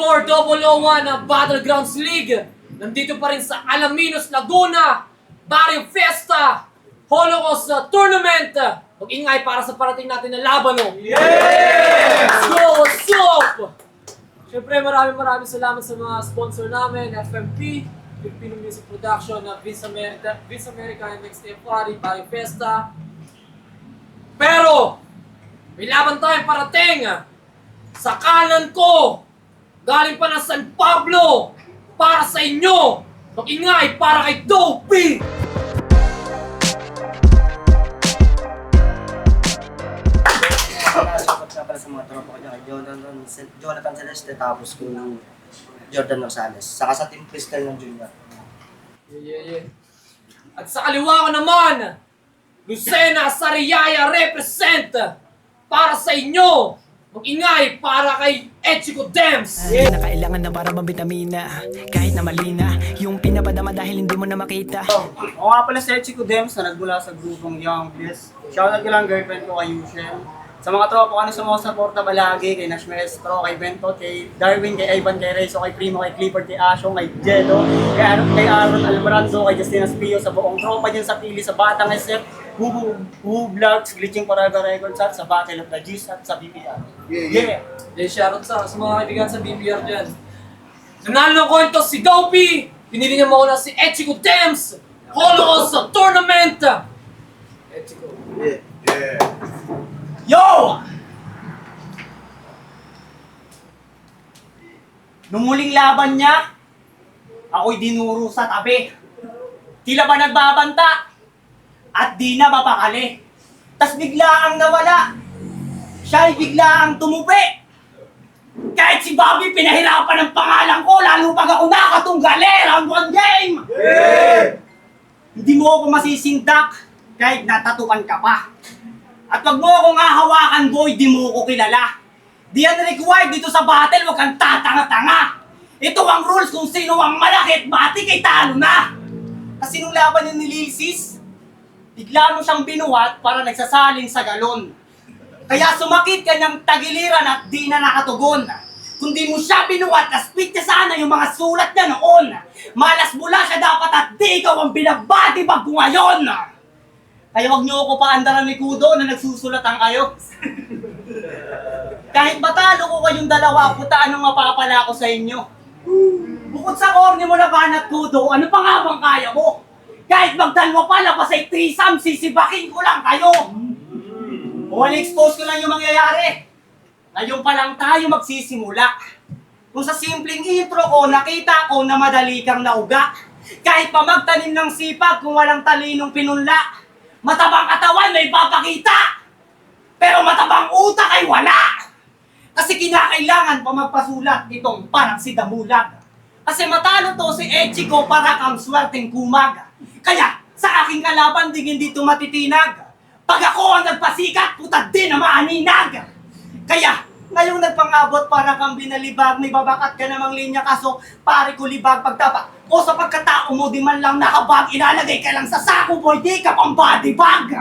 For 001 na Battlegrounds League, nandito pa rin sa Alaminos, Laguna, Barrio Fiesta, Holocaust Tournament. Mag-ingay para sa parating natin na laban, no? Yeah! Let's go! What's up? Siyempre, maraming salamat sa mga sponsor namin, FMP, Filipino Music Production, Vince America, MXTF Party, Barrio Fiesta. Pero, may laban tayong parating. Sa kanan ko, galing pa ng San Pablo, para sa inyo, mag-ingay para kay Dopey! Salamat para sa mga tropa ko dyan kay Jonathan Celeste, tapos kung Jordan Rosales, saka sa Team Crystal ng Junior. Yeah. At sa kaliwa ko naman, Lucena Sariaya represent para sa inyo. Mag-ingay para kay Echiko Dems! Hindi na kailangan na para mabitamina, kahit na malina, yung pinapadama dahil hindi mo na makita. Ako nga pala si Echiko Dems na nagmula sa grupong Young Bliss. Shoutout ko lang girlfriend ko kay Yushen. Sa mga tropa ko na sumusuporta palagi, kay Nash Maestro, kay Bento, kay Darwin, kay Ivan, kay Rezo, kay Primo, kay Clifford, kay Ashong, kay Jello, kay Aaron Alvarado, kay Justina Spio, sa buong tropa dyan sa pili, sa Batang SF, Who Vlogs, Glitching Forever Records at sa Battle of the G's at sa BPR. Yeah! Shoutout sa mga kaibigan sa BPR dyan. Nanalo ng kwento si Dopey! Pinili niya mauna si Echiko Dems! Holocaust sa tournament! Echiko. Yeah. Yo! Nung muling laban niya, ako'y dinuro sa tabi. Tila ba nagbabanta? At di na mapakali. Tas biglaang nawala. Siya'y biglaang tumupi. Kahit si Bobby pinahirapan ng pangalan ko, lalo pag ako nakatunggali, round 1 game! Yeah! Hindi mo ako masisindak kahit natatuan ka pa. At wag mo akong hahawakan, boy, di mo ko kilala. Di yan required dito sa battle, wag kang tatanga-tanga. Ito ang rules kung sino ang malaki at bati kay talo na. Kasi nung laban niya ni Lil Sis, bigla mo siyang binuhat para nagsasalin sa galon. Kaya sumakit kanyang tagiliran at di na nakatugon. Kung di mo siya binuhat, naspit niya sana yung mga sulat niya noon. Malas mula siya dapat at di ikaw ang binabati pag ngayon. Kaya wag niyo ako paandaran ni Kudo na nagsusulatan kayo. Kahit matalo ko kayong dalawa, puta anong mapapala ko sa inyo. Bukod sa corny mo na banat Kudo, ano pa nga bang kaya mo? Kahit magdalwa pa, labas ay threesome, sisibakin ko lang kayo. expose ko lang yung mangyayari. Ngayon pa lang tayo magsisimula. Kung sa simpleng intro ko, nakita ko na madali kang nauga. Kahit pa magtanim ng sipag kung walang talinong pinunla. Matabang katawan may papakita. Pero matabang utak ay wala. Kasi kinakailangan pa magpasulat itong parang si Damulag. Kasi matalo to si Echiko para kang swerteng kumag. Kaya sa aking kalaban di hindi ito matitinag. Pag ako ang nagpasikat, putad din na maaninag. Kaya ngayong nagpangabot para kang binalibag, may babakat ka namang linya kaso pare ko libag pagtapa. O sa pagkatao mo di man lang nakabag, ilalagay ka lang sa sako boy, di ka pang body bag.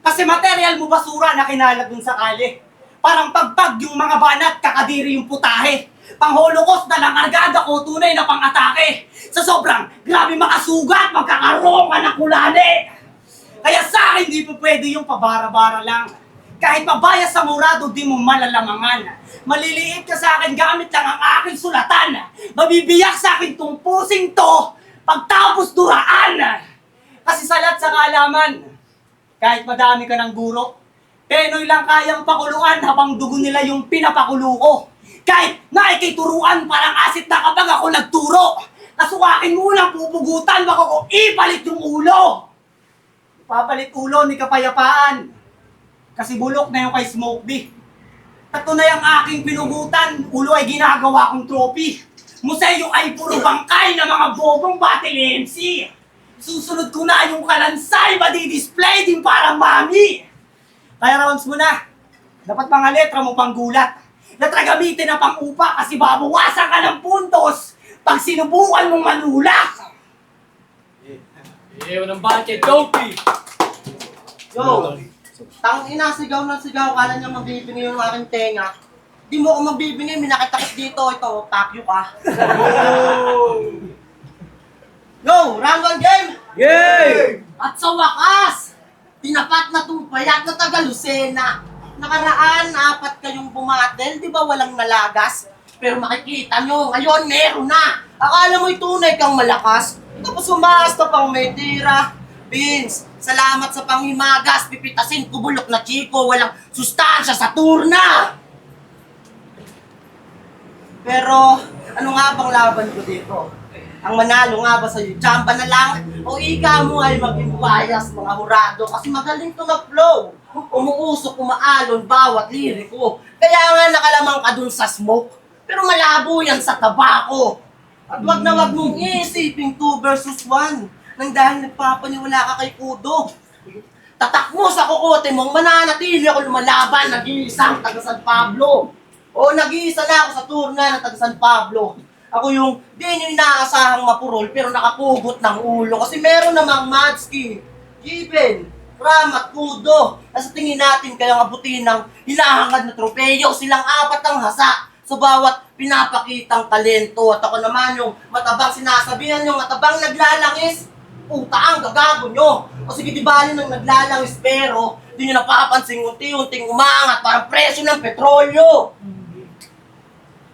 Kasi material mo basura na kinalag dun sa kali. Parang pagpag yung mga banat, kakadiri yung putahe. Pang-holocaust na lang argada ko, tunay na pang-atake. Sa sobrang grabe makasugat, magkakaroon ka ng kulali. Kaya sa akin di po pwede yung pabara-bara lang. Kahit mabaya sa murado, di mo malalamangan. Maliliit ka sa akin, gamit lang ang aking sulatan. Mabibiyak sa akin tong pusing to, pagtapos duraan. Kasi salat sa kaalaman, kahit madami ka ng guro, Penoy lang kayang pakuluan habang dugo nila yung pinapakulo ko. Kahit naikituruan parang asit na kapag ako nagturo. Kasuwakin mo lang pupugutan, baka ko ipalit yung ulo. Papalit ulo ni kapayapaan. Kasi bulok na yung kay Smoke B. Tato na yung aking pinugutan, ulo ay ginagawa kong trophy. Museo ay puro bangkay ng mga bobong battle MC. Susunod ko na yung kalansay, madi-display din parang mami. Kaya rounds mo na. Dapat mga letra mo pang gulat. Letra gamitin na pang upa kasi babawasan ka ng puntos pag sinubukan mong manulak. Walang budget, Dopey! Yo! Tang ina, sigaw ng sigaw, kala niya magbibingay yung aking tenga. Di mo ako magbibingay, minakitakot dito, ito, pakyo ka. Yo! Round 1 game! Yay! At sa wakas, tinapat na itong payat na taga Lucena. Nakaraan, 4 kayong bumatel, di ba walang nalagas? Pero makikita nyo, ngayon meron na. Akala mo'y tunay kang malakas. Tapos umaas na pang may tira. Vince, salamat sa panghimagas. Pipitasin ko bulok na chiko, walang sustansya sa turna. Pero, ano nga bang laban ko dito? Ang manalo nga ba sa'yo? Jamba na lang? O ika mo ay maging bias mga hurado kasi magaling to mag-flow. Umuusok, umaalon, bawat liriko. Kaya nga nakalamang ka dun sa smoke. Pero malabo yan sa tabako. At wag na wag mong iisiping 2 versus 1. Nang dahil nagpapaniwala ka kay Kudo. Tatak mo sa kukote mong mananatili ako lumalaban. Nag-iisang taga San Pablo. O nag-iisa na ako sa turna ng taga San Pablo. Ako yung di nyo inaasahang mapurol pero nakapugot ng ulo kasi meron namang Madski, Given, Ram at Kudo na sa tingin natin kayang abutin ng hinahangad na tropeyo. Silang 4 ang hasa sa bawat pinapakitang talento. At ako naman yung matabang sinasabihan yung matabang naglalangis. Puta ang gagago nyo. O sige di bali nang naglalangis pero di nyo napapansin unti-unting umangat parang presyo ng petrolyo.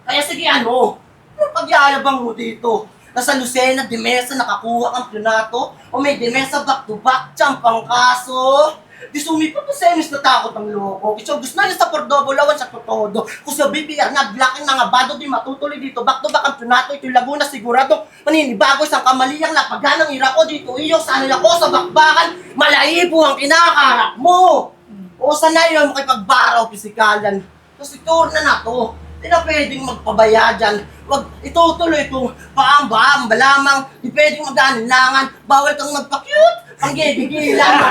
Kaya sige ano? Ano pagyayabang mo dito? Nasa Lucena, Dimesa, nakakuha kang pinato? O may Dimesa back-to-back, champang kaso? Di sumipa po semis na takot ang loko. Kasi gusto na niya sa Cordobo, lawan sa Totodo. Kung sa BPR na blocking ng abado, di matutuloy dito. Back-to-back ang pinato, ito'y Laguna sigurado. Maninibago isang kamaliyang lapagan ng irako dito. Iyo, sanay ako sa bakbakan. Malaibo ang kinakaharap mo. O sanay yun, makipagbaraw, pisikalan. Kasi turna na to. Di na pwedeng magpabayadan. Wag itutuloy itong paambam, balamang, di pwedeng mag-aninlangan. Bawal kang magpa-cute, ang gigigilan.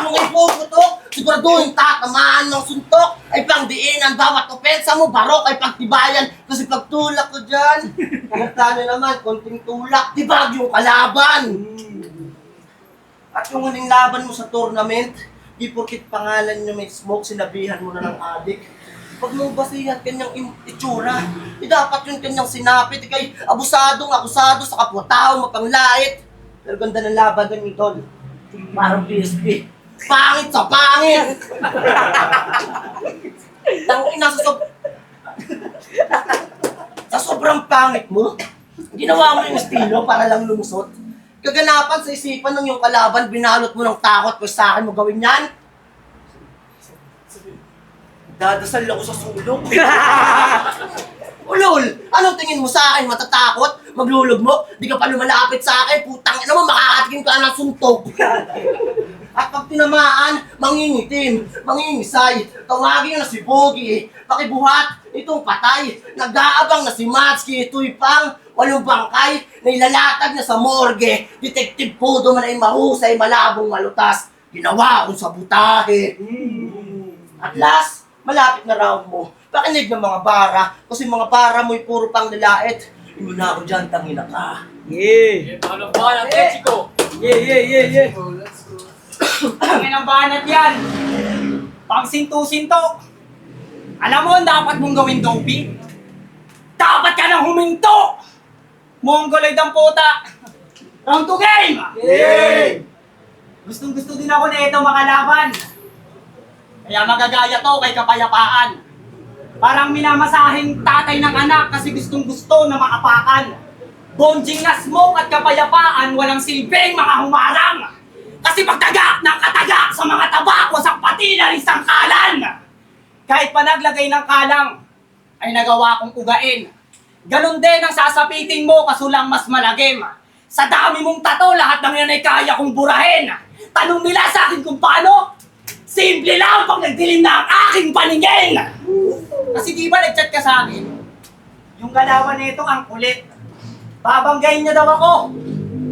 Kung ipuputok, siguraduhin tatamaan ng suntok, ay pangdiinan bawat opensa mo, barok ay pagtibayan. Kasi pagtulak ko dyan, nagtano naman, konting tulak, di bagyong kalaban. At yung huling laban mo sa tournament, di porkit pangalan nyo may smoke, sinabihan mo na ng adik. Pag mo basihan kanyang itsura, dapat yung kanyang sinapit, kay abusadong akusado sa kapwa-tao, mapanglait. Pero ganda ng laban ng idol. Parang PSP. Pangit sa pangit! Tangina sa sobrang pangit mo, ginawa mo yung estilo para lang lungsot. Kaganapan sa isipan ng iyong kalaban, binalot mo ng takot, pues sa akin mo gawin yan? Dadasal ako sa sulong. Ulol, anong tingin mo sa akin? Matatakot? Maglulog mo? Di ka pa lumalapit sa akin? Putang ina mo, makakatikin ka ng suntok. At pag tinamaan, mangingitim, mangingisay. Tawagin na si Bogie. Pakibuhat, itong patay. Nag-aabang na si Matski. Ito'y pang walong bangkay na ilalatag na sa morgue. Detective Pudo man ay mahusay, malabong malutas. Ginawa akong sabutahe. At last, malapit na round mo. Pakinig ng mga bara. Kasi mga bara mo'y puro pang lalait. Yun na ako dyan, tangina ka. Yeah! Ano ba? Atletico! Yeah! Ang inang banat yan! Pang sinto-sinto! Alam mo, dapat mong gawin, Dopey? Dapat ka nang huminto! Mongoloid ang puta! Round 2 game! Yay! Gustong gusto din ako na ito makalaban. Kaya magagaya to kay Kapayapaan. Parang minamasahing tatay ng anak kasi gustong gusto na maapakan. Bonjing na smoke at Kapayapaan, walang silbing mga humarang. Kasi pagtagak ng katagak sa mga tabako sa pati na isang kalan. Kahit pa naglagay ng kalang, ay nagawa kong ugain. Ganon din ang sasapitin mo kasulang mas malagim. Sa dami mong tato, lahat ng yan ay kaya kong burahin. Tanong nila sa akin kung paano? Simple lang pag nagdilim na ang aking paningin. Kasi di ba nag-chat ka sa akin? Yung galawan nito ang kulit. Babanggayin niya daw ako.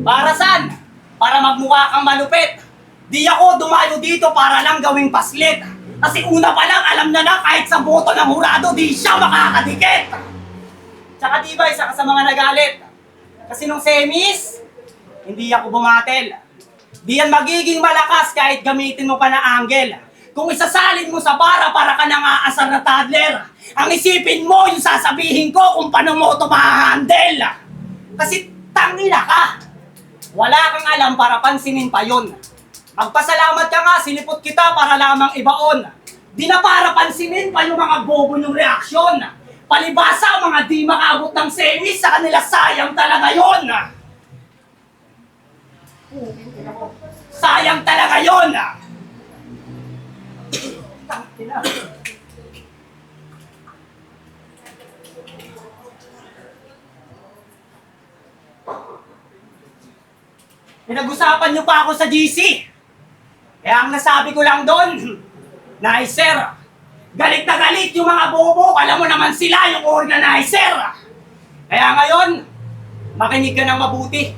Para saan? Para magmukha kang malupit. Di ako dumayo dito para lang gawing paslit. Kasi una pa lang alam na kahit sa boto ng hurado di siya makakadikit. Tsaka di ba isa ka sa mga nagalit? Kasi nung semis, hindi ako bumatel. Di yan magiging malakas kahit gamitin mo pa na angle. Kung isasalin mo sa para ka nang aasar na toddler. Ang isipin mo yung sasabihin ko kung paano mo ito ma-handle. Kasi tangina ka. Wala kang alam para pansinin pa yun. Magpasalamat ka nga, sinipot kita para lamang ibaon. Di na para pansinin pa yung mga bobo yung reaksyon. Palibasa mga di makaabot ng semis, sa kanila sayang talaga yun. Sayang talaga yun. Pinag-usapan niyo pa ako sa GC. Kaya ang nasabi ko lang doon, nice sir, galit na galit yung mga bobo, alam mo naman sila yung organizer. Kaya ngayon, makinig ka ng mabuti.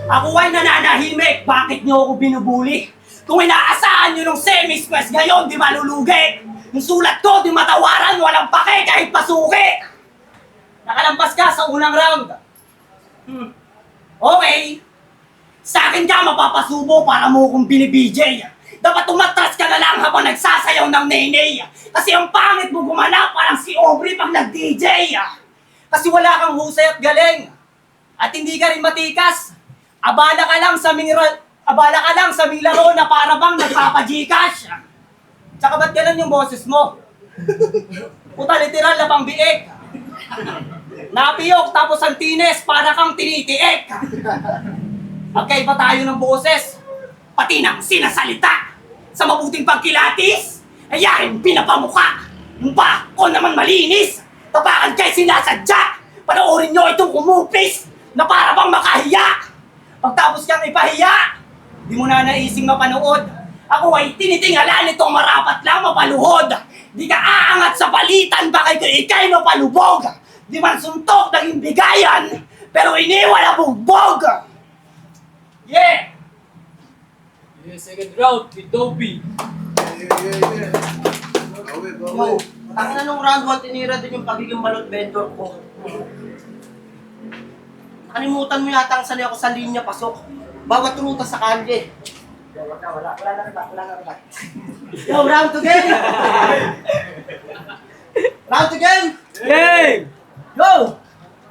Ako ay nananahimik, bakit niyo ako binubuli? Kung inaasahan niyo nung semis-quest ngayon, di malulugi. Yung sulat ko, di matawaran, walang pake kahit pasuki. Nakalampas ka sa unang round. Okay. Sa akin ka mapapasubo para mo kong binibijay. Dapat umatras ka na lang habang nagsasayaw ng nenay. Kasi ang pangit mo gumanap parang si Aubrey pag nag-DJ. Kasi wala kang husay at galing. At hindi ka rin matikas. Abala ka lang sa ming laro na para bang nagpapagcash. Tsaka ba't ganun yung boses mo? Puta literal na pang biik. Napiyok tapos ang tines para kang tinitiik. Magkaiba tayo ng boses, pati ng sinasalita. Sa mabuting pagkilatis, ayahin pinapamuka. Mpa, ko naman malinis. Tapakan kay sinasadya. Panoorin nyo itong kumupis na para bang makahiya. Pagtapos kang ipahiya, di mo na naising mapanood. Ako ay tinitingala nitong marapat lang mapaluhod. Di ka aangat sa palitan, bakit ikay mapalubog. Di man suntok naging bigayan, pero iniwan na bugbog. Yeah! Second round with Dopey. Yo, ang na nung round 1, tinira din yung pagiging balot vendor ko. Nakalimutan mo yata ang sanay ako sa linya pasok. Bawat ruta sa kalye. Wala na. Yo, round 2 game! Round 2 game! Yay! Yo!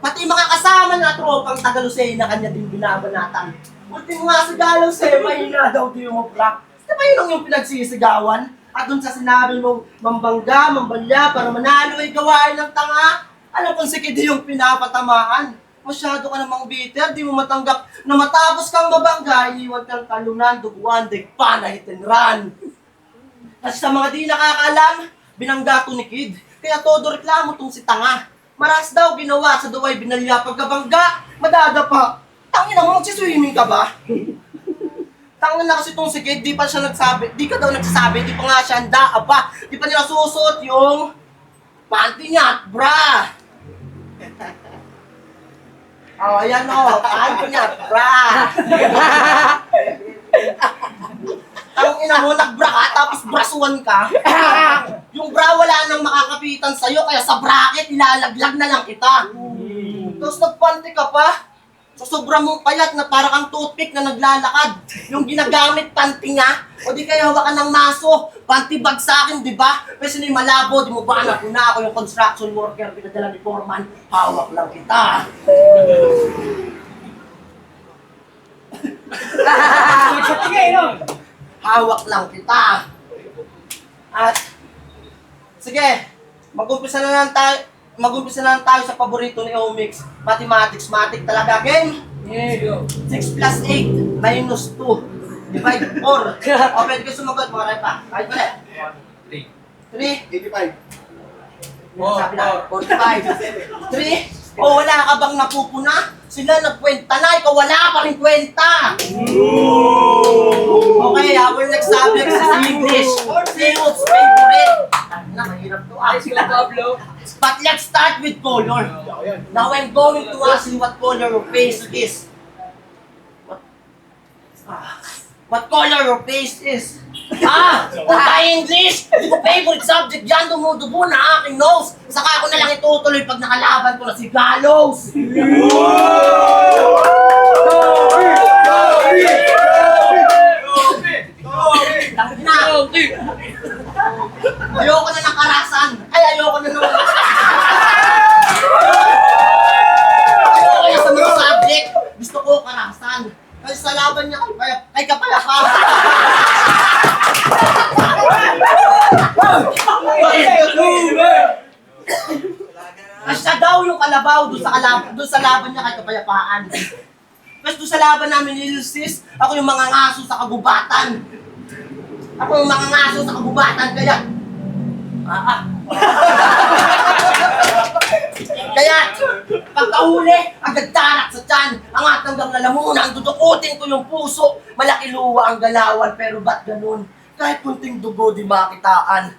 Pati mga kasama na tropang Tagalusay na kanya din binabanatan. Ultimo nga sigalaw sa'yo, mahina daw di mo plak. Di ba yun yung pinagsisigawan? At dun sa sinabi mong mambangga, mambalya, para manalo ay gawain ng tanga. Alam kung si Kid yung pinapatamaan. Masyado ka namang bitter, di mo matanggap na matapos kang mabangga, iniwan kang talunan, duguan, degpa na hit and run. Kasi sa mga di nakakaalam, binangga to ni Kid. Kaya todo reklamo tong si Tanga. Maras daw ginawa sa duway binalya pagkabangga, madadapa. Tangina mo, magsiswimming ka ba? Tangina na kasi tong si Kid, di pa siya nagsabi, di ka daw nagsasabi, di pa nga siya handa, aba, di pa nila susuot yung panty niya at bra. Oh, ayan o, panty niya at bra. Ang ina mo, nagbra ka, tapos brasuan ka. Yung bra wala nang makakapitan sa'yo, kaya sa bracket, ilalaglag na lang kita. Tapos nagpanty ka pa. Sa sobrang mong payat na parang kang toothpick na naglalakad. Yung ginagamit panty niya, o di kaya hawakan ng maso, panty bag sa akin, di ba? Kasi ni malabo, di mo ba anak ko na ako yung construction worker, pinadala ni Foreman, hawak lang kita. Sige, no? Hawak lang kita. At, sige, mag-umpisa na lang tayo sa paborito ni Omix. Mathematics, matik talaga. Game? Yeah. 6 plus 8 minus 2 divide 4. O, pwede ka sumagot, mga repa. Kahit ulit. 3. 85. Sabi na, 45. 3. O, wala ka bang napupuna? Sila nagkwenta na, ikaw wala pa rin kwenta. Okay, our next subject is English. Seawood's favorite. Na, mahirap to. Ay, sila Pablo. But let's start with color. Now I'm going to ask you what color your face is. What color your face is? English! Hindi ko favorite subject dyan, dumudubo na aking nose. Saka ako na lang itutuloy pag nakalaban ko na si Gallows. Na, ayoko na ng karasan. Ay, ayoko na ng... Ayoko na sa mga subject. Gusto ko karasan. Kasi sa laban niya kay Kapayapa. Kasi siya daw yung kalabaw doon sa laban niya kay Kapayapaan. Kasi doon sa laban namin ni Ilsis, ako yung mga ngaso sa kagubatan. Ako yung mga ngaso sa kagubatan, kaya... Kaya, pagkahuli, agad tarak sa tiyan, angat hanggang lalamunan, dudukutin ko yung puso, malaki luwa ang galawan, pero ba't ganun? Kahit kunting dugo, di makitaan.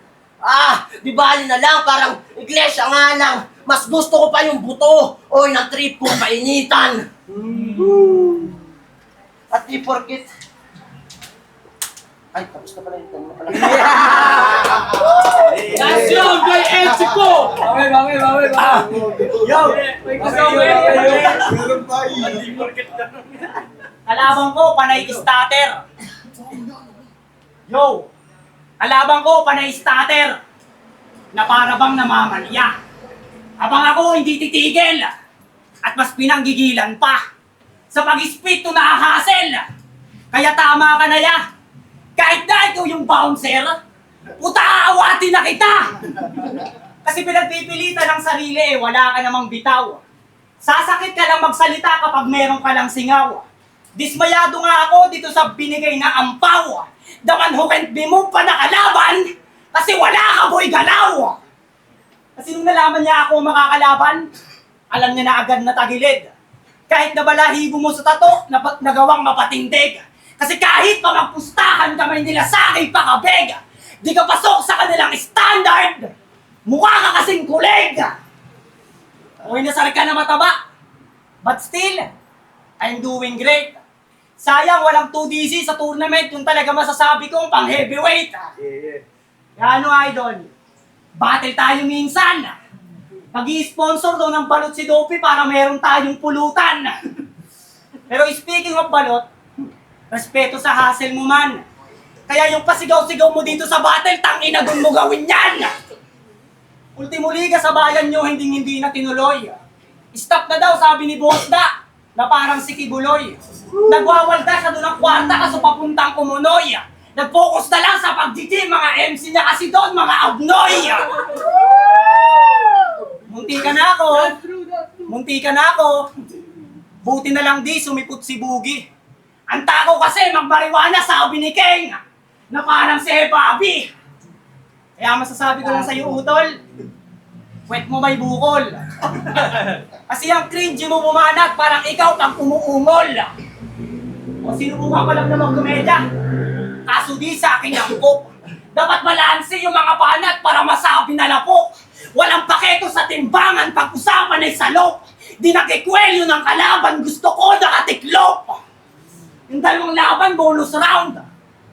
Di bali na lang, parang iglesia nga lang, mas gusto ko pa yung buto, o yung trip ko painitan. At di porkit, ay, tapos na pala yung tanong pala. Nasyon kay Elchico! Bawi. Yo! May kasama kayo. Kalaban ko, panay starter. Yo! Kalaban ko, panay starter. Na para bang namamalya. Habang ako hindi titigil. At mas pinanggigilan pa. Sa pag-spit to nakahasel. Kaya tama ka na ya. Kahit na ikaw yung bouncer, puta aawatin na kita! Kasi pinagpipilitan ng sarili wala ka namang bitaw. Sasakit ka lang magsalita kapag meron ka lang singaw. Dismayado nga ako dito sa binigay na ampaw. The man who can't be moved pa nakalaban, kasi wala ka boy galaw! Kasi nung nalaman niya ako makakalaban, alam niya na agad na tagilid. Kahit na balahibo mo sa tato, nagawang mapatindig. Kasi kahit pa magpustahan kamay nila sa aking pakabeg, di ka pasok sa kanilang standard, mukha ka kasing kuleg. Okay na sarili ka na mataba, but still, I'm doing great. Sayang walang 2DC sa tournament, yung talaga masasabi kong pang heavyweight. Kaya ano idol, battle tayo minsan. Pag-i-sponsor daw ng balot si Dopey para meron tayong pulutan. Pero speaking of balot, respeto sa hustle mo man. Kaya yung pasigaw-sigaw mo dito sa battle, tangina doon mo gawin yan! Ultimo liga sa bayan nyo, hindi na tinuloy. Stop na daw, sabi ni Boss Da, na parang si Kibuloy. Nagwawalda siya doon ng kwarta kaso papuntang Kumunoy. Nag-focus na lang sa pag-gym, mga MC niya kasi doon, mga abnoy! Munti ka na ako. Buti na lang di sumipot si Bugi. Ang tako kasi magmariwana, sabi ni King, na parang si Bobby. Kaya masasabi ko lang sa'yo, Utol, puwet mo may bukol. Kasi ang cringe mo bumanat, parang ikaw pang umuungol. O sinubukan ko lang na magkomedya. Kaso di sa akin ang cook. Dapat balanse yung mga banat para masabi na lapok. Walang paketo sa timbangan pag-usapan ay salok. Di nakikwelyo ng kalaban, gusto ko nakatiklop. Yung dalawang laban, bonus round.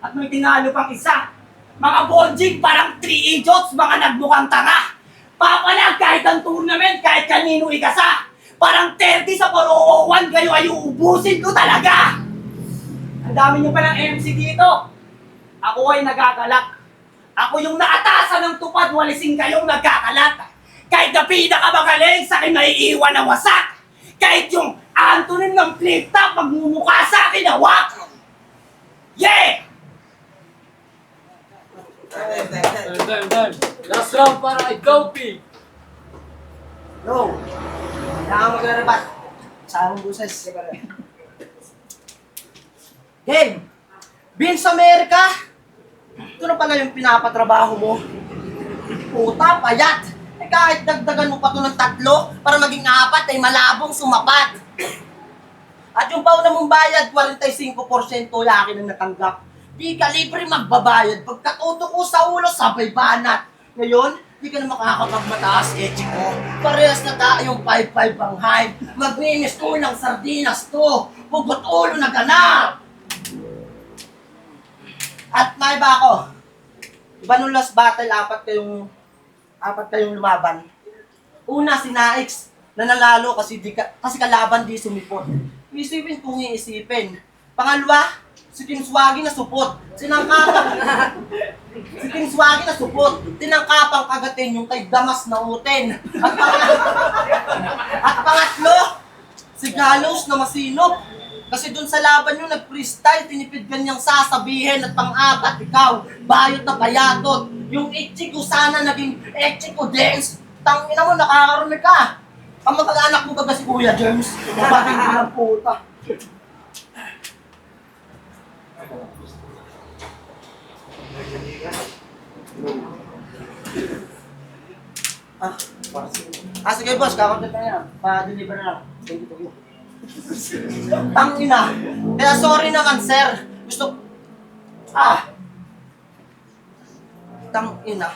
At may tinalo pang isa. Mga bonjing, parang 3 idiots, mga nagmukhang tanga. Papalag kahit ang tournament, kahit kanino ikasa. Parang 30 sa 401, kayo ay uubusin ko talaga. Ang dami nyo palang MC dito. Ako ay nagagalak. Ako yung naatasan ng tupad, walising kayong nagkakalat. Kahit na pinakamagaling, sa akin naiiwan ang wasak. Kahit yung Antonin ng flip top, magmumukha sa akin hawak. Yeah! Time. Last round para ikaw, P. No. Kailangan maglarabat. Sa among buses. Game! Vince America! Ito na pala yung pinapatrabaho mo. Puta, payat! Eh kahit dagdagan mo pa ito ng 3 para maging 4 ay malabong sumapat. At yung pauna mong bayad, 45% yakin ang natanggap. Di ka libre magbabayad. Pagkatuto ko sa ulo, sabay banat. Ngayon, di ka na makakapagmataas, Echiko. Parehas na tayong 5-5 ang hype. Magmimis ko ng sardinas to. Pugot ulo na ganap. At may ba ako? Diba nung last battle, 4 kayong lumaban. Una, si Naix, na nanalo kasi kalaban di sumipot. Isipin kung iisipin. Pangalawa, si Kinswagi na supot. Si Kinswagi na supot. Tinangkapang kagatin yung kay Damas na uten. At pangatlo, si Gallows na masinop. Kasi dun sa laban yung nag-freestyle, tinipid ganyang sasabihin. At pang-apat, ikaw, bayot na bayatot. Yung Ichigo sana naging Ichigo dance. Tangina mo, nakakaroon ka. Ang mag-anak mo ba si Kuya Germs? Mabating ko ng puta. Sige boss, kakapit na yan. Pa-deliver na lang. Thank you. Tangina. Kaya sorry naman sir. Tangina.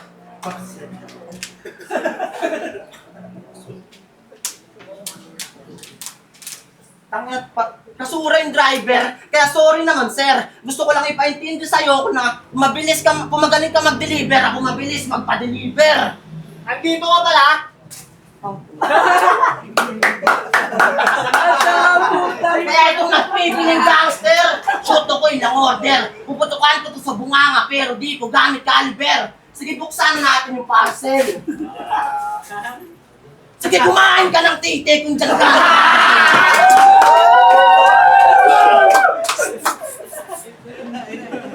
Kasura yung driver, kaya sorry naman sir. Gusto ko lang ipaintindi sa'yo kung magaling ka mag-deliver, ako mabilis magpa-deliver. Andito ka pala? Kaya itong nagpipiling gangster, shoto ko ilang order. Puputukan ko to sa bunganga pero di ko gamit caliber. Sige, buksan natin yung parcel. Sige, kumain ka ng titi kung dyan ka.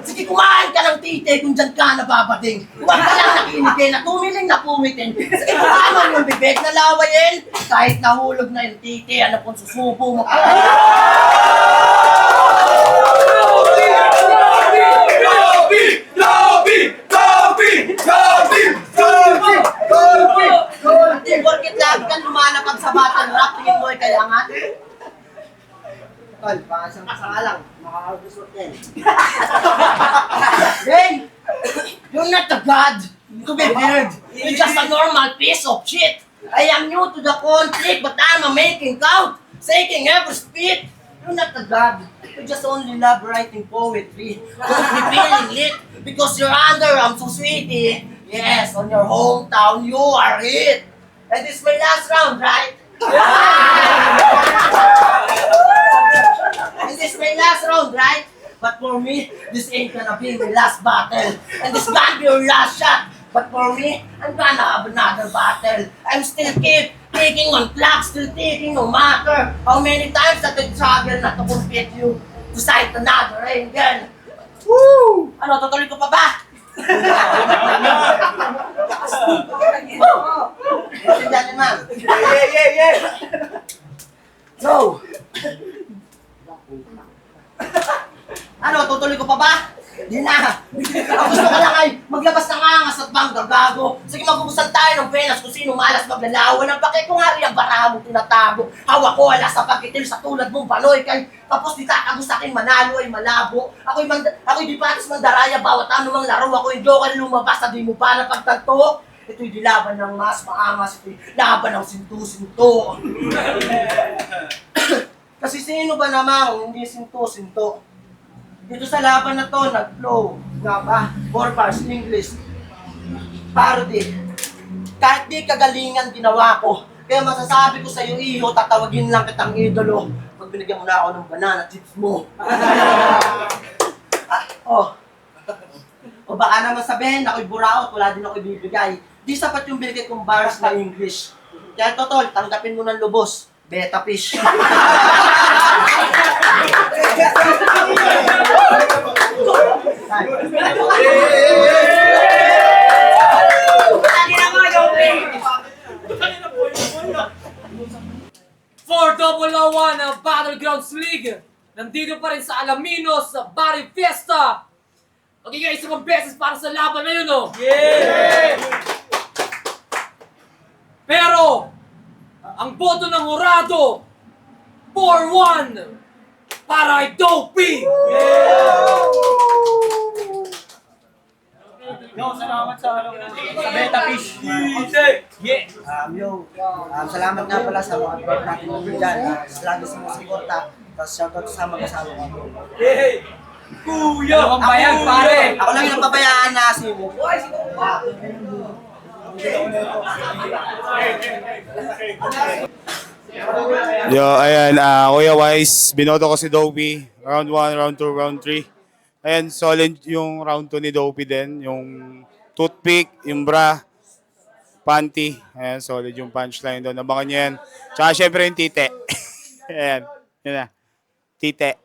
Sige, kumain ka ng titi kung dyan ka nababating. Huwag ka lang nakinigin at tumiling na pumitin. Sige, kumain yung bibig na lawayin. Kahit nahulog na yung titi, ano kung susubo mo ka. Hindi porkit lagi kang lumalapag sa battle rap, tingin mo ay kailangan. Tol, pakasang ka lang, makakagusot yan. Then, you're not a god to be feared. You're just a normal piece of shit. I am new to the conflict, but I'm a making count, shaking every speed. You're not a god. You just only love writing poetry. Don't be feeling lit because you're under, I'm so sweetie. Yes, on your hometown, you are it. And this is my last round, right? And this is my last round, right? But for me, this ain't gonna be my last battle. And this can't be your last shot. But for me, I'm gonna have another battle. I'm still keep taking on clock, still taking no matter how many times that I struggle not to compete you to sight another angel. Woo! Ano, tutuloy ko pa ba? Intindihan niyo, ma'am? Yeah. So, Ano, tutuloy ko pa ba? Di na. Ang gusto ko lang ay maglabas ng angas at bangga, gago. Sige, magpupusan tayo ng penas kung sino malas maglalawan. Ang pake ko nga rin ang baraha mong tinatago. Hawak ko wala sa pagkitil sa tulad mong baloy. Kay tapos di tatago sa akin manalo ay malabo. Ako'y di patis mandaraya bawat anumang laro. Ako'y joker lumabas sa di mo pa napagtanto. Ito'y di laban ng mas maangas. Ito'y laban ng sinto-sinto. Kasi sino ba namang hindi sinto-sinto? Dito sa laban na to, nag-flow. Nga ba? 4 bars, English. Parody. Kahit di kagalingan ginawa ko. Kaya masasabi ko sa iyo, iyo, tatawagin lang kitang idolo. Pag binigyan mo na ako ng banana chips mo. O baka naman sabihin, ako'y buraot, wala din ako'y bibigay. Di sapat yung binigay kong bars na English. Kaya totol, tanggapin mo ng lubos. Beta fish. For Double O1 ng Battlegrounds League, nandito pa rin sa Alaminos sa Barrio Fiesta. Magiging isang beses para sa laban na yun, oh! Yeah! Pero, ang boto ng Horado, 4-1 para kay Dopey! Yo, salamat sa Beta Fish. Yeah. Salamat nga pala sa mga tropa natin ng dyan. Lagi sa mga suporta. Tapos shoutout sa mga kasama ko. Kuya! Ano bang bayag, pare? Ako lang yung napabayaan na si mo. Yo, ayan, Kuya Wise, binoto ko si Dopey. Round 1, round 2, round 3. Ayan, solid yung round 2 ni Dopey din. Yung toothpick, yung bra, panty. Ayan, solid yung punchline doon. Abangan nyo yan. Tsaka syempre yung tite. Ayan, yun na. Tite.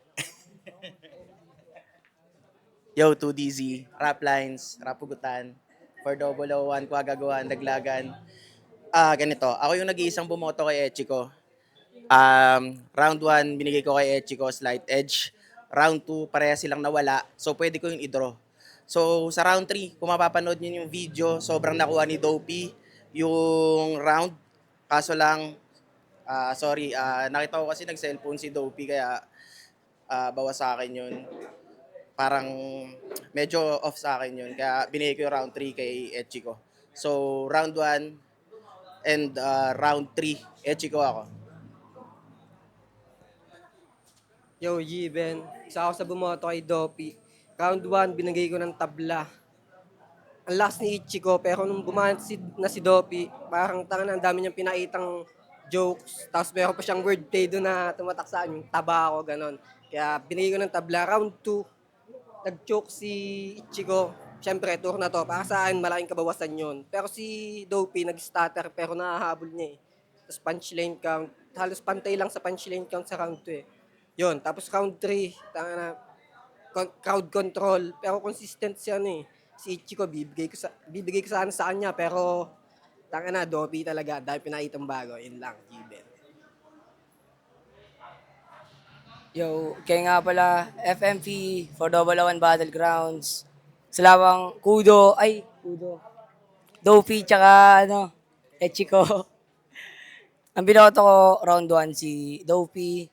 Yo, 2DZ, rap lines, rap hugutan, for Double O1, Kuwagagawan, Daglagan. Ganito, ako yung nag-iisang bumoto kay Echiko. Round 1, binigay ko kay Echiko, slight edge. Round 2, pareha silang nawala, so pwede ko yung i-draw. So sa round 3, kung mapapanood nyo yung video, sobrang nakuha ni Dopey yung round. Kaso lang, nakita ko kasi nag-cellphone si Dopey, kaya bawas sa akin yun. Parang medyo off sa akin yun. Kaya binigay ko yung round 3 kay Echiko. So, round 1 and round 3, Echiko ako. Yo, Ben. Isa ako sa bumoto kay Dopey. Round 1, binigay ko ng tabla. Ang last ni Ichiko, pero nung bumanat na si Dopey, parang ang dami niyang pinaitang jokes. Tapos meron pa siyang wordplay doon na tumatak sa akin, yung taba ako, ganon. Kaya binigay ko ng tabla. Round 2, nag-choke si Ichigo. Siyempre, tour na to. Para sa akin, malaking kabawasan yun. Pero si Dopey, nag-stutter pero nahahabol niya eh. Tapos punchline count. Halos pantay lang sa punchline count sa round 2 eh. Yun. Tapos round 3, crowd control. Pero consistent siya eh. Si Ichigo, bibigay ko sana sa kanya. Pero, Dopey talaga. Dahil pinaitang bago. Yun lang, G-Ben. Yo, kaya nga pala, FMP for Double O1 Battlegrounds. Salawang Kudo, Dopey, tsaka Echiko. Ang binoto ko, round 1 si Dopey.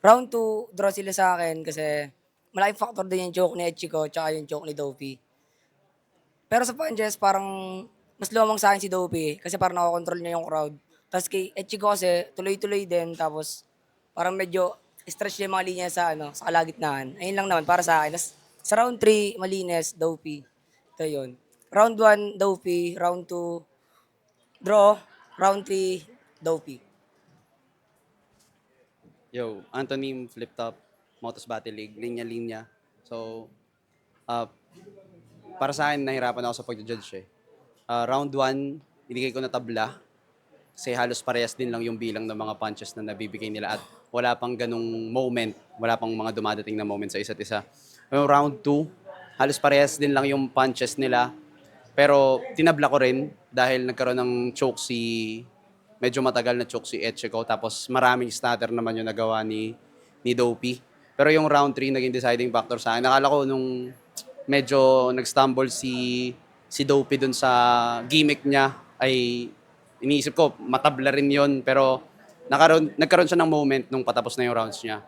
Round 2, draw sila sa akin kasi malaking factor din yung joke ni Echiko tsaka yung joke ni Dopey. Pero sa punches, parang mas lumang sa akin si Dopey kasi parang nakakontrol niya yung crowd. Tapos kay Echiko kasi tuloy-tuloy din, tapos parang medyo stretch yung mga linya sa sa kalagitnaan. Ayun lang naman para sa akin. Tapos, sa round 3, malinis, Dopey. Ito yun. Round 1, Dopey. Round 2, draw. Round 3, Dopey. Yo, Anthony Flip Top, Motos Battle League, linya-linya. So, para sa akin, nahirapan ako sa pag-judge eh. Round 1, binigay ko na tabla. Kasi halos parehas din lang yung bilang ng mga punches na nabibigay nila at wala pang ganung moment, wala pang mga dumadating na moment sa isa't isa. Yung round 2, halos parehas din lang yung punches nila. Pero tinabla ko rin dahil nagkaroon ng choke si medyo matagal na choke si Etchico, tapos maraming stutter naman yung nagawa ni Dopey. Pero yung round 3 naging deciding factor sa akin. Nakala ko nung medyo nag-stumble si Dopey dun sa gimmick niya, ay iniisip ko matabla rin yon, pero nagkaroon siya ng moment nung patapos na yung rounds niya.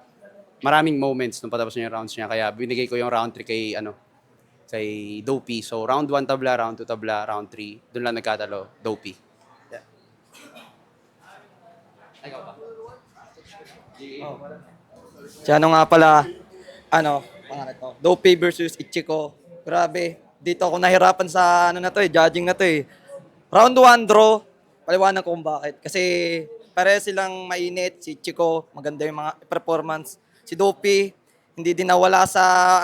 Maraming moments nung patapos na yung rounds niya, kaya binigay ko yung round 3 kay Dopey. So round 1 tabla, round 2 tabla, round 3 dun lang nagkatalo, Dopey. Si ano nga pala, pangalan to, Dopey versus Ichiko. Grabe, dito ako nahirapan sa judging na to eh. Round 1 draw, paliwanag ko kung bakit. Kasi pare silang mainit, si Ichiko, maganda yung mga performance. Si Dopey, hindi din nawala sa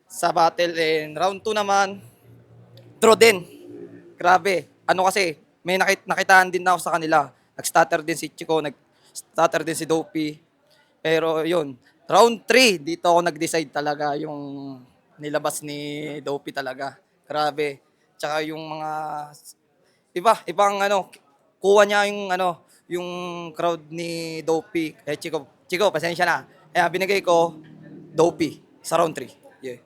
sa battle. And round 2 naman, draw din. Grabe, kasi, may nakitaan din ako sa kanila. Nag-stutter din si Ichiko, nag-stutter din si Dopey. Pero yun, round 3, dito ako nag-decide talaga yung nilabas ni Dopey talaga. Grabe. Tsaka yung mga ibang kuha niya yung crowd ni Dopey. Chico, pasensya na. Kaya binigay ko Dopey sa round 3. Yeah.